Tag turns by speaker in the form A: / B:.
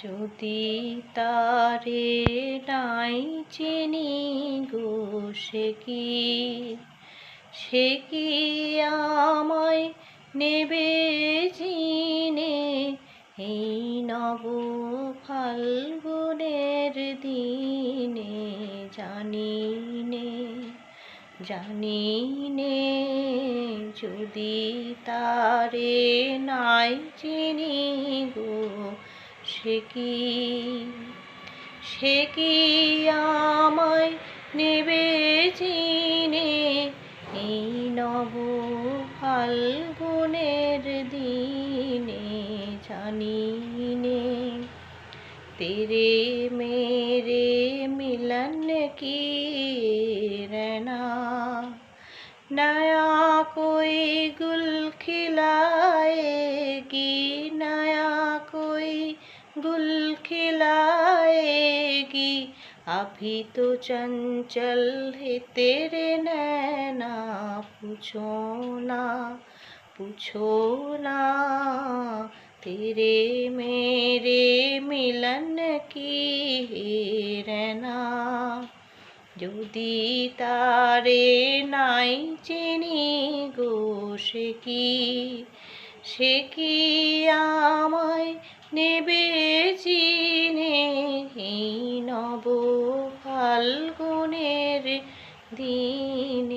A: যদি তারে নাই চিনি গো সে কি আমায় নেবে চিনে এই নব ফাল্গুনের দিনে জানিনে যদি তারে নাই চিনি গো সে কি আমায় নেবে চিনে এই নব ফাল্গুনের দিনে জানিনে तेरे मेरे मिलन की रहना नया कोई गुल खिलाएगी नया कोई गुल खिलाएगी अभी तो चंचल है तेरे नैना पूछो ना तेरे मेरे मिलन की रहना যদি তারে নাই চিনি গো সে কি আমায় নেবে চিনে এই নব ফাল্গুনের দিন